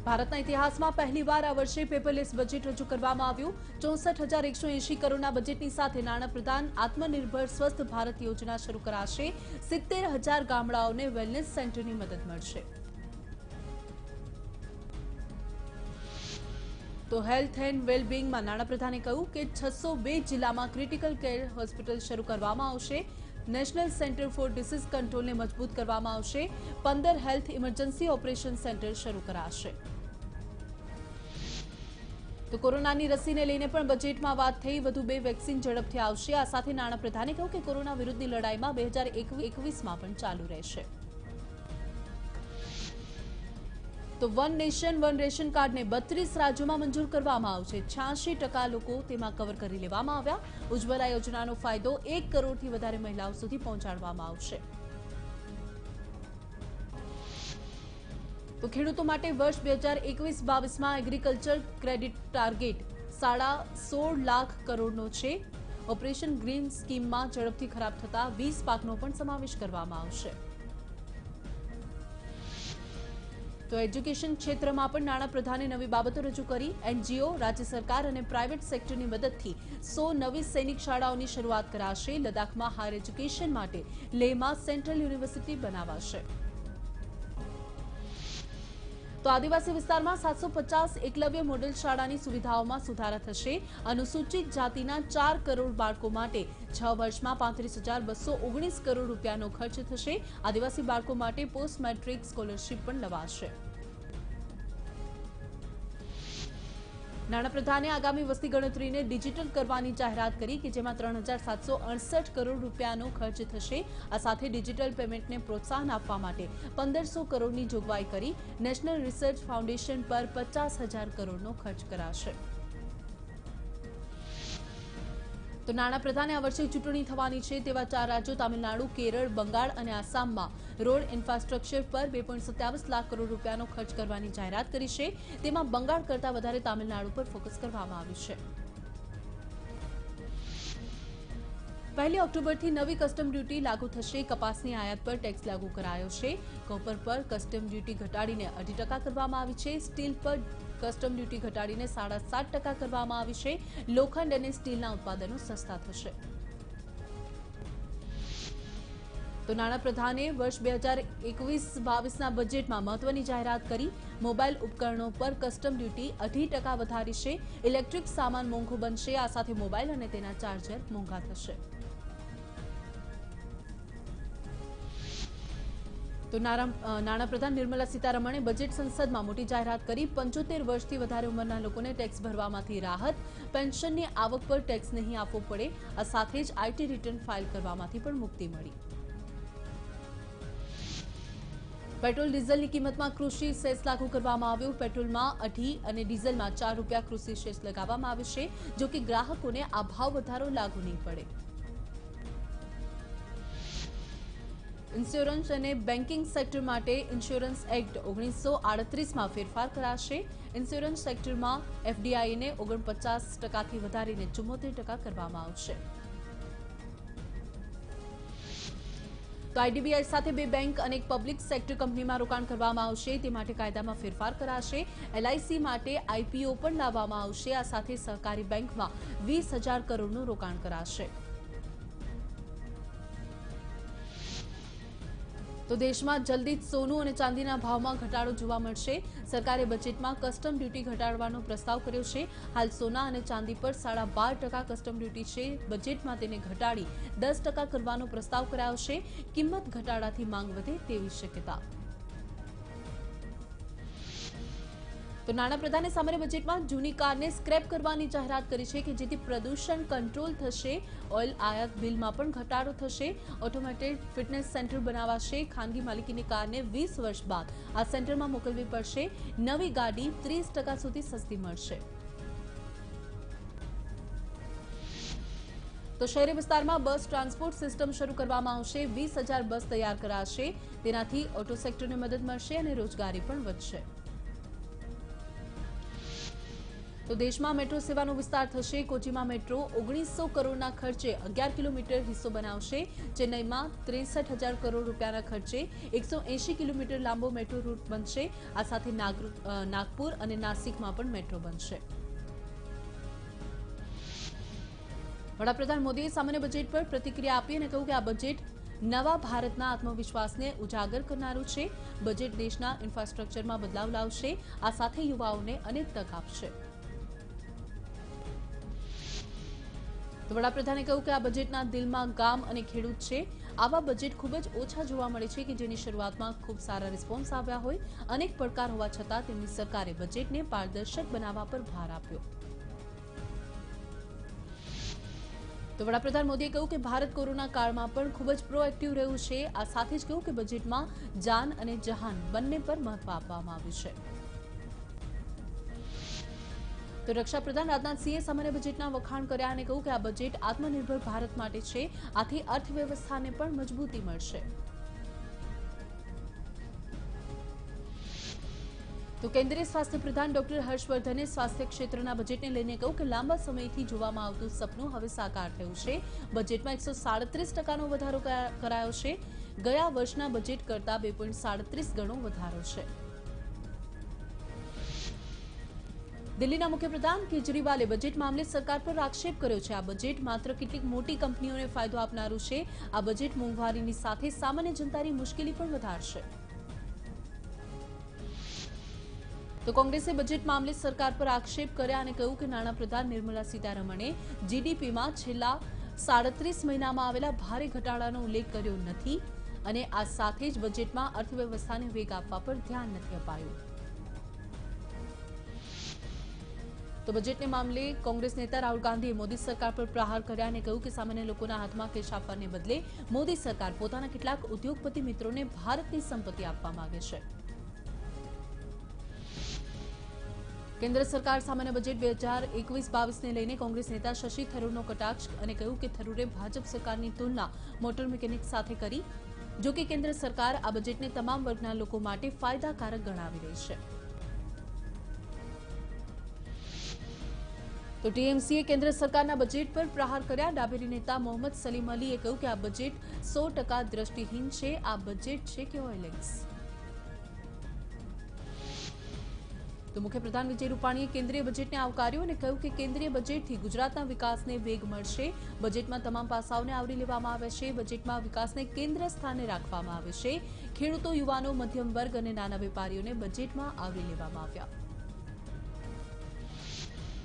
ભારતના ઇતિહાસમાં પહેલીવાર આ વર્ષે પેપરલેસ બજેટ રજૂ કરવામાં આવ્યું। 64,180 કરોડના બજેટની સાથે નાણાપ્રધાન આત્મનિર્ભર સ્વસ્થ ભારત યોજના શરૂ કરાશે। 70,000 ગામડાઓને વેલનેસ સેન્ટરની મદદ મળશે। તો હેલ્થ એન્ડ વેલબીંગમાં નાણાપ્રધાને કહ્યું કે 602 જિલ્લામાં ક્રિટિકલ કેર હોસ્પિટલ શરૂ કરવામાં આવશે। નેશનલ સેન્ટર ફોર ડિસીઝ કંટ્રોલને મજબૂત કરવામાં આવશે। 15 હેલ્થ ઇમરજન્સી ઓપરેશન સેન્ટર શરૂ કરાશે। તો કોરોનાની રસીને લઈને પણ બજેટમાં વાત થઈ। વધુ 2 વેક્સિન ઝડપથી આવશે। આ સાથે નાણાપ્રધાને કહ્યું કે કોરોના વિરુદ્ધની લડાઈમાં 2021માં પણ ચાલુ રહેશે। તો વન નેશન વન રેશન કાર્ડને 32 રાજ્યોમાં મંજૂર કરવામાં આવશે। 86% લોકો તેમાં કવર કરી લેવામાં આવ્યા। ઉજ્જવલા યોજનાનો ફાયદો 1 કરોડથી વધારે મહિલાઓ સુધી પહોંચાડવામાં આવશે। તો ખેડૂતો માટે વર્ષ 2021-22માં એગ્રીકલ્ચર ક્રેડિટ ટાર્ગેટ 16.5 લાખ કરોડનો છે। ઓપરેશન ગ્રીન સ્કીમમાં ઝડપથી ખરાબ થતા 20 પાકનો પણ સમાવેશ કરવામાં આવશે। તો એજ્યુકેશન ક્ષેત્રમાં પણ નાણાપ્રધાને નવી બાબતો રજૂ કરી। એનજીઓ, રાજ્ય સરકાર અને પ્રાઇવેટ સેક્ટરની મદદથી 100 નવી સૈનિક શાળાઓની શરૂઆત કરાશે। લદ્દાખમાં હાયર એજ્યુકેશન માટે લેહમાં સેન્ટ્રલ યુનિવર્સિટી બનાવાશે। તો આદિવાસી વિસ્તારમાં 750 એકલવ્ય મોડેલ શાળાની સુવિધાઓમાં સુધારા થશે। અનુસૂચિત જાતિના 4 કરોડ બાળકો માટે 6 વર્ષમાં 35,219 કરોડ રૂપિયાનો ખર્ચ થશે। આદિવાસી બાળકો માટે પોસ્ટ મેટ્રિક સ્કોલરશીપ પણ લવાશે। નાણાપ્રધાને આગામી વસ્તી ગણતરીને ડિજિટલ કરવાની જાહેરાત કરી કે જેમાં 3,768 કરોડ રૂપિયાનો ખર્ચ થશે। આ સાથે ડિજિટલ પેમેન્ટને પ્રોત્સાહન આપવા માટે 1,500 કરોડની જોગવાઈ કરી। નેશનલ રિસર્ચ ફાઉન્ડેશન પર 50,000 કરોડનો ખર્ચ કરાશે। તો નાણાપ્રધાને આ વર્ષે ચૂંટણી થવાની છે તેવા 4 રાજ્યો તામિલનાડુ, કેરળ, બંગાળ અને આસામમાં રોડ ઇન્ફ્રાસ્ટ્રક્ચર પર 2.27 લાખ કરોડ રૂપિયાનો ખર્ચ કરવાની જાહેરાત કરી છે। તેમાં બંગાળ કરતાં વધારે તામિલનાડુ પર ફોકસ કરવામાં આવ્યું છે। 1 ઓક્ટોબરથી નવી કસ્ટમ ડ્યુટી લાગુ થશે। કપાસની આયાત પર ટેક્સ લાગુ કરાયો છે। કોપર પર કસ્ટમ ડ્યુટી ઘટાડીને 2.5% કરવામાં આવી છે। સ્ટીલ પર કસ્ટમ ડ્યુટી ઘટાડીને 7.5% કરવામાં આવી છે। લોખંડ અને સ્ટીલના ઉત્પાદનો સસ્તા થશે। તો નાણાપ્રધાને વર્ષ 2021-22ના બજેટમાં મહત્વની જાહેરાત કરી। મોબાઈલ ઉપકરણો પર કસ્ટમ ડ્યુટી 2.5% વધારી છે। ઇલેક્ટ્રિક સામાન મોંઘો બનશે। આ સાથે મોબાઈલ અને તેના ચાર્જર મોંઘા થશે। તો નાણાપ્રધાન નિર્મલા સીતારમણે બજેટ સંસદમાં મોટી જાહેરાત કરી। 75 વર્ષથી વધારે ઉંમરના લોકોને ટેક્સ ભરવામાંથી રાહત। પેન્શનની આવક પર ટેક્સ નહીં આપવો પડે। આ સાથે જ આઈટી રિટર્ન ફાઇલ કરવામાંથી પણ મુક્તિ મળી। પેટ્રોલ ડીઝલની કિંમતમાં કૃષિ સેસ લાગુ કરવામાં આવ્યું। પેટ્રોલમાં 2 અને ડીઝલમાં 4 રૂપિયા કૃષિ સેસ લગાવવામાં આવે છે, જો કે ગ્રાહકોને આ ભાવ વધારો લાગુ નહીં પડે। ઇન્સ્યોરન્સ અને બેન્કિંગ સેક્ટર માટે ઇન્સ્યોરન્સ એક્ટ 1938માં ફેરફાર કરાશે। ઇન્સ્યોરન્સ સેક્ટરમાં એફડીઆઈને 49%થી વધારીને 74% કરવામાં આવશે। તો આઈડીબીઆઈ સાથે 2 બેંક અને એક પબ્લિક સેક્ટર કંપનીમાં રોકાણ કરવામાં આવશે। તે માટે કાયદામાં ફેરફાર કરાશે। એલઆઈસી માટે આઈપીઓ પણ લાવવામાં આવશે। આ સાથે સહકારી બેંકમાં 20,000 કરોડનું રોકાણ કરાશે। તો દેશમાં જલ્દી જ સોનું અને ચાંદીના ભાવમાં ઘટાડો જોવા મળશે। સરકારે બજેટમાં કસ્ટમ ડ્યુટી ઘટાડવાનો પ્રસ્તાવ કર્યો છે। હાલ સોના અને ચાંદી પર 12.5% કસ્ટમ ડ્યુટી છે। બજેટમાં તેને ઘટાડી 10% કરવાનો પ્રસ્તાવ કરાયો છે। કિંમત ઘટાડાથી માંગ વધે તેવી શક્યતા। તો નાણાપ્રધાને સામાન્ય બજેટમાં જૂની કારને સ્ક્રેપ કરવાની જાહેરાત કરી છે કે જેથી પ્રદૂષણ કંટ્રોલ થશે। ઓઇલ આયાત બિલમાં પણ ઘટાડો થશે। ઓટોમેટેડ ફિટનેસ સેન્ટર બનાવાશે। ખાનગી માલિકીની કારને 20 વર્ષ બાદ આ સેન્ટરમાં મોકલવી પડશે। નવી ગાડી 30% સુધી સસ્તી મળશે। તો શહેરી વિસ્તારમાં બસ ટ્રાન્સપોર્ટ સિસ્ટમ શરૂ કરવામાં આવશે। 20,000 બસ તૈયાર કરાશે। તેનાથી ઓટો સેક્ટરને મદદ મળશે અને રોજગારી પણ વધશે। તો દેશમાં મેટ્રો સેવાનો વિસ્તાર થશે। કોચીમાં મેટ્રો 1900 કરોડના ખર્ચે 11 કિલોમીટર હિસ્સો બનાવશે। ચેન્નઈમાં 63,000 કરોડ રૂપિયાના ખર્ચે 180 કિલોમીટર લાંબો મેટ્રો રૂટ બનશે। આ સાથે નાગપુર અને નાસિકમાં પણ મેટ્રો બનશે। વડાપ્રધાન મોદીએ સામાન્ય બજેટ પર પ્રતિક્રિયા આપી અને કહ્યું કે આ બજેટ નવા ભારતના આત્મવિશ્વાસને ઉજાગર કરનારું છે। બજેટ દેશના ઇન્ફ્રાસ્ટ્રક્ચરમાં બદલાવ લાવશે। આ સાથે યુવાઓને અનેક તક આપશે। તો વડાપ્રધાને કહ્યું કે આ બજેટના દિલમાં ગામ અને ખેડૂત છે। આવા બજેટ ખૂબ જ ઓછા જોવા મળે છે કે જેની શરૂઆતમાં ખૂબ સારા રિસ્પોન્સ આવ્યા હોય। અનેક પડકાર હોવા છતાં તેમની સરકારે બજેટને પારદર્શક બનાવવા પર ભાર આપ્યો। તો વડાપ્રધાન મોદીએ કહ્યું કે ભારત કોરોના કાળમાં પણ ખૂબ જ પ્રોએક્ટિવ રહ્યું છે। આ સાથે જ કહ્યું કે બજેટમાં જાન અને જહાન બંને પર મહત્વ આપવામાં આવ્યું છે। તો રક્ષા પ્રધાન રાજનાથસિંહે સામાન્ય બજેટના વખાણ કર્યા અને કહ્યું કે આ બજેટ આત્મનિર્ભર ભારત માટે છે। આથી અર્થવ્યવસ્થાને પણ મજબૂતી મળશે। તો કેન્દ્રીય સ્વાસ્થ્ય પ્રધાન ડોક્ટર હર્ષવર્ધને સ્વાસ્થ્ય ક્ષેત્રના બજેટને લઈને કહ્યું કે લાંબા સમયથી જોવામાં આવતું સપનું હવે સાકાર થયું છે। બજેટમાં 137% વધારો કરાયો છે। ગયા વર્ષના બજેટ કરતા 2.37 ગણો વધારો છે। દિલ્હીના મુખ્યપ્રધાન કેજરીવાલે બજેટ મામલે સરકાર પર આક્ષેપ કર્યો છે। આ બજેટ માત્ર કેટલીક મોટી કંપનીઓને ફાયદો આપનારું છે। આ બજેટ મોંઘવારીની સાથે સામાન્ય જનતાની મુશ્કેલી પણ વધારશે। તો કોંગ્રેસે બજેટ મામલે સરકાર પર આક્ષેપ કર્યા અને કહ્યું કે નાણાપ્રધાન નિર્મલા સીતારમણે જીડીપીમાં છેલ્લા 37 મહિનામાં આવેલા ભારે ઘટાડાનો ઉલ્લેખ કર્યો નથી અને આ સાથે જ બજેટમાં અર્થવ્યવસ્થાને વેગ આપવા પર ધ્યાન નથી અપાયું। તો બજેટને મામલે કોંગ્રેસ નેતા રાહુલ ગાંધીએ મોદી સરકાર પર પ્રહાર કર્યા અને કહ્યું કે સામાન્ય લોકોના હાથમાં કેશ આપવાને બદલે મોદી સરકાર પોતાના કેટલાક ઉદ્યોગપતિ મિત્રોને ભારતની સંપત્તિ આપવા માંગે છે। કેન્દ્ર સરકાર સામાન્ય બજેટ 2021-22ને લઈને કોંગ્રેસ નેતા શશી થરૂરનો કટાક્ષ અને કહ્યું કે થરૂરે ભાજપ સરકારની તુલના મોટર મિકેનિક સાથે કરી। જો કે કેન્દ્ર સરકાર આ બજેટને તમામ વર્ગના લોકો માટે ફાયદાકારક ગણાવી રહી છે। તો ટીએમસીએ કેન્દ્ર સરકારના બજેટ પર પ્રહાર કર્યા। ડાબેરી નેતા મોહમ્મદ સલીમ અલીએ કહ્યું કે આ બજેટ 100% દ્રષ્ટિહીન છે। આ બજેટ છે કે ઓઇલેક્સ। તો મુખ્યપ્રધાન વિજય રૂપાણીએ કેન્દ્રીય બજેટને આવકાર્યું અને કહ્યું કે કેન્દ્રીય બજેટથી ગુજરાતના વિકાસને વેગ મળશે। બજેટમાં તમામ પાસાઓને આવરી લેવામાં આવ્યા છે। બજેટમાં વિકાસને કેન્દ્ર સ્થાને રાખવામાં આવે છે। ખેડૂતો, યુવાનો, મધ્યમ વર્ગ અને નાના વેપારીઓને બજેટમાં આવરી લેવામાં આવ્યા।